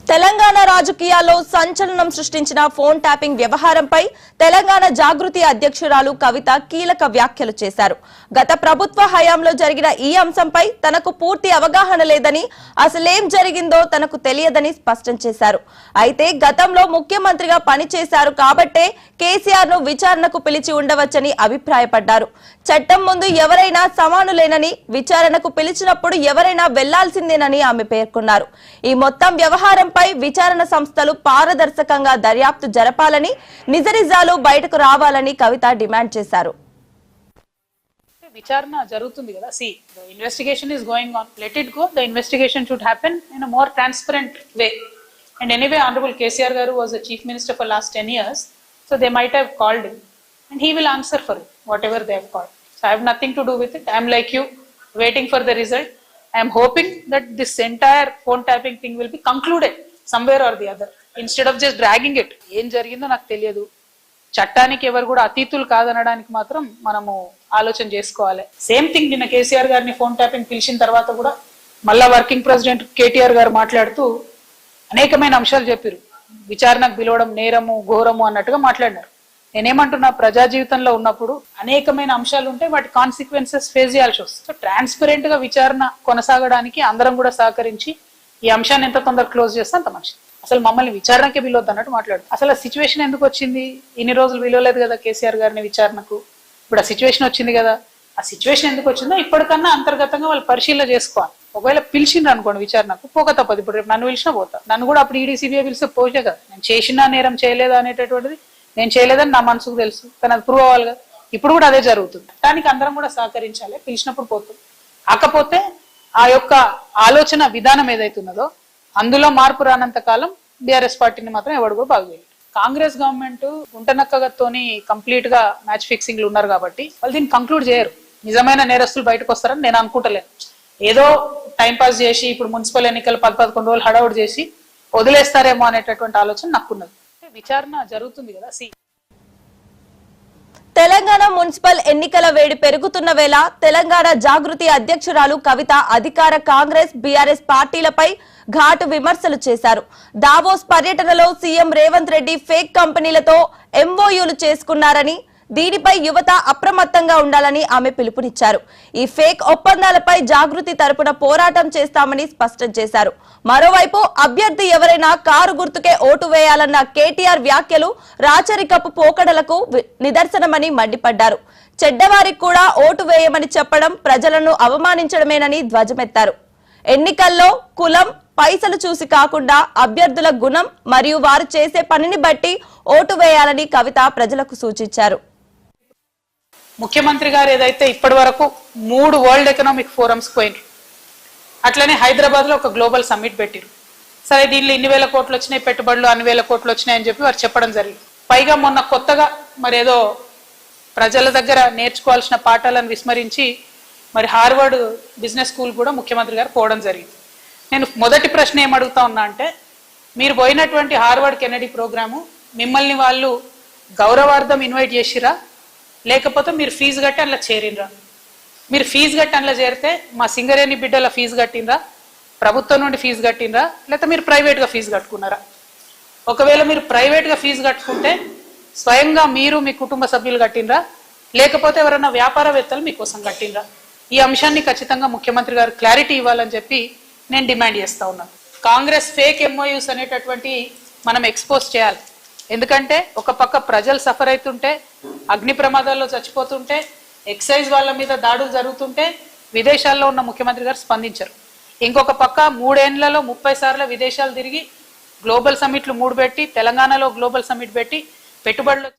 తెలంగాణ రాజకీయాల్లో సంచలనం సృష్టించిన ఫోన్ ట్యాపింగ్ వ్యవహారంపై తెలంగాణ జాగృతి అధ్యక్షురాలు కవిత కీలక వ్యాఖ్యలు చేశారు. గత ప్రభుత్వ హయాంలో జరిగిన ఈ అంశంపై తనకు పూర్తి అవగాహన లేదని, అసలేం జరిగిందో తనకు తెలియదని స్పష్టం చేశారు. అయితే గతంలో ముఖ్యమంత్రిగా పనిచేశారు కాబట్టే కేసీఆర్ ను విచారణకు పిలిచి ఉండవచ్చని అభిప్రాయపడ్డారు. చట్టం ముందు ఎవరైనా సమానులేనని, విచారణకు పిలిచినప్పుడు ఎవరైనా వెళ్లాల్సిందేనని ఆమె పేర్కొన్నారు. ఈ మొత్తం వ్యవహారంపై విచారణ సంస్థలు పారదర్శకంగా దర్యాప్తు జరపాలని, నిజనిజాలు బయటకు రావాలని కవిత డిమాండ్ చేశారు. విచారణ జరుగుతుంది కదా, see the investigation is going on, let it go. The investigation should happen in a more transparent way. And anyway honourable KCR గారు was the chief minister for last 10 years, so they might have called him and he will answer for it, whatever they have called. So I have nothing to do with it. I am like you, waiting for the result. I am hoping that this entire phone tapping thing will be concluded somewhere or the other, instead of just dragging it. ఏం జరిగిందో నాకు తెలియదు, చట్టానికి ఎవరు కూడా అతీతులు కాదనడానికి మాత్రం మనము ఆలోచన చేసుకోవాలి. సేమ్ థింగ్ నిన్న కేసీఆర్ గారిని ఫోన్ ట్యాపింగ్ పిలిచిన తర్వాత కూడా మళ్ళా వర్కింగ్ ప్రెసిడెంట్ కేటీఆర్ గారు మాట్లాడుతూ అనేకమైన అంశాలు చెప్పారు. విచారణకు పిలవడం నేరము, ఘోరము అన్నట్టుగా మాట్లాడినారు. నేనేమంటున్నా, ప్రజా జీవితంలో ఉన్నప్పుడు అనేకమైన అంశాలు ఉంటాయి, వాటి కాన్సిక్వెన్సెస్ ఫేస్ చేయాల్సి వస్తుంది. సో ట్రాన్స్పరెంట్ గా విచారణ కొనసాగడానికి అందరం కూడా సహకరించి ఈ అంశాన్ని ఎంత తొందరగా క్లోజ్ చేస్తే అంత మంచిది. అసలు మమ్మల్ని విచారణకే పిలవద్దు అన్నట్టు మాట్లాడు. అసలు ఆ సిచ్యువేషన్ ఎందుకు వచ్చింది? ఇన్ని రోజులు పిలవలేదు కదా కేసీఆర్ గారిని విచారణకు, ఇప్పుడు ఆ సిచ్యువేషన్ వచ్చింది కదా. ఆ సిచ్యువేషన్ ఎందుకు వచ్చిందో ఇప్పటికన్నా అంతర్గతంగా వాళ్ళు పరిశీలన చేసుకోవాలి. ఒకవేళ పిలిచిండ్రు అనుకోండి విచారణకు, పోక తప్పదు. ఇప్పుడు రేపు నన్ను పిలిచినా పోతా, నన్ను కూడా అప్పుడు ఈడీసీబీఐ పిలిస్తే పోతే కదా. నేను చేసినా నేరం చేయలేదా అనేటటువంటిది నేను చేయలేదని నా మనసుకు తెలుసు, కానీ అది ప్రూవ్ అవ్వాలి కదా. ఇప్పుడు కూడా అదే జరుగుతుంది. దానికి అందరం కూడా సహకరించాలి. పిలిచినప్పుడు పోతుంది. కాకపోతే ఆ యొక్క ఆలోచన విధానం ఏదైతున్నదో అందులో మార్పు రానంత కాలం బీఆర్ఎస్ పార్టీని మాత్రం ఎవడు కూడా బాగులేదు. కాంగ్రెస్ గవర్నమెంట్ గుంటనక్కగతోని కంప్లీట్ గా మ్యాచ్ ఫిక్సింగ్లు ఉన్నారు కాబట్టి వాళ్ళు దీన్ని కంక్లూడ్ చేయరు. నిజమైన నేరస్తులు బయటకు వస్తారని నేను అనుకుంటలేను. ఏదో టైంపాస్ చేసి ఇప్పుడు మున్సిపల్ ఎన్నికలు 10-11 రోజులు హడావుడి చేసి వదిలేస్తారేమో అనేటటువంటి ఆలోచన నాకున్నది. విచారణ జరుగుతుంది కదా. తెలంగాణ మున్సిపల్ ఎన్నికల వేడి పెరుగుతున్న వేళ తెలంగాణ జాగృతి అధ్యక్షురాలు కవిత అధికార కాంగ్రెస్, బీఆర్ఎస్ పార్టీలపై ఘాటు విమర్శలు చేశారు. దావోస్ పర్యటనలో సీఎం రేవంత్ రెడ్డి ఫేక్ కంపెనీలతో ఎంఓయూలు చేసుకున్నారని, దీనిపై యువత అప్రమత్తంగా ఉండాలని ఆమె పిలుపునిచ్చారు. ఈ ఫేక్ ఒప్పందాలపై జాగృతి తరపున పోరాటం చేస్తామని స్పష్టం చేశారు. మరోవైపు అభ్యర్థి ఎవరైనా కారు గుర్తుకే ఓటు వేయాలన్న కేటీఆర్ వ్యాఖ్యలు రాచరికపు పోకడలకు నిదర్శనమని మండిపడ్డారు. చెడ్డవారికి కూడా ఓటు వేయమని చెప్పడం ప్రజలను అవమానించడమేనని ధ్వజమెత్తారు. ఎన్నికల్లో కులం, పైసలు చూసి కాకుండా అభ్యర్థుల గుణం మరియు వారు చేసే పనిని బట్టి ఓటు వేయాలని కవిత ప్రజలకు సూచించారు. ముఖ్యమంత్రి గారు ఏదైతే ఇప్పటి వరకు 3 వరల్డ్ ఎకనామిక్ ఫోరమ్స్ పోయినారు, అట్లనే హైదరాబాద్ లో ఒక గ్లోబల్ సమ్మిట్ పెట్టిరు. సరే, దీనిలో ఇన్ని వేల కోట్లు వచ్చినాయి, పెట్టుబడులు అన్ని వేల కోట్లు వచ్చినాయని చెప్పి వారు చెప్పడం జరిగింది. పైగా మొన్న కొత్తగా మరేదో ప్రజల దగ్గర నేర్చుకోవాల్సిన పాఠాలను విస్మరించి మరి హార్వర్డ్ బిజినెస్ స్కూల్ కూడా ముఖ్యమంత్రి గారు పోవడం జరిగింది. నేను మొదటి ప్రశ్న ఏమడుగుతా ఉన్నా అంటే, మీరు పోయినటువంటి హార్వర్డ్ కెనడీ ప్రోగ్రాము మిమ్మల్ని వాళ్ళు గౌరవార్థం ఇన్వైట్ చేసిరా, లేకపోతే మీరు ఫీజు కట్టి అందులో చేరినరా? మీరు ఫీజు కట్టి అందులో చేరితే మా సింగరేణి బిడ్డల ఫీజు కట్టినరా, ప్రభుత్వం నుండి ఫీజు కట్టినరా, లేకపోతే మీరు ప్రైవేట్గా ఫీజు కట్టుకున్నారా? ఒకవేళ మీరు ప్రైవేట్గా ఫీజు కట్టుకుంటే స్వయంగా మీరు మీ కుటుంబ సభ్యులు కట్టినరా, లేకపోతే ఎవరైనా వ్యాపారవేత్తలు మీకోసం కట్టినరా? ఈ అంశాన్ని ఖచ్చితంగా ముఖ్యమంత్రి గారు క్లారిటీ ఇవ్వాలని చెప్పి నేను డిమాండ్ చేస్తా ఉన్నాను. కాంగ్రెస్ ఫేక్ ఎంఓయూస్ అనేటటువంటి మనం ఎక్స్పోజ్ చేయాలి. ఎందుకంటే ఒక పక్క ప్రజలు సఫర్ అవుతుంటే, అగ్ని ప్రమాదాల్లో చచ్చిపోతుంటే, ఎక్సైజ్ వాళ్ళ మీద దాడులు జరుగుతుంటే విదేశాల్లో ఉన్న ముఖ్యమంత్రి గారు స్పందించరు. ఇంకొక పక్క 3 ఏళ్లలో 30 సార్లు విదేశాలు తిరిగి గ్లోబల్ సమ్మిట్లు 3 పెట్టి, తెలంగాణలో గ్లోబల్ సమ్మిట్ పెట్టి పెట్టుబడులు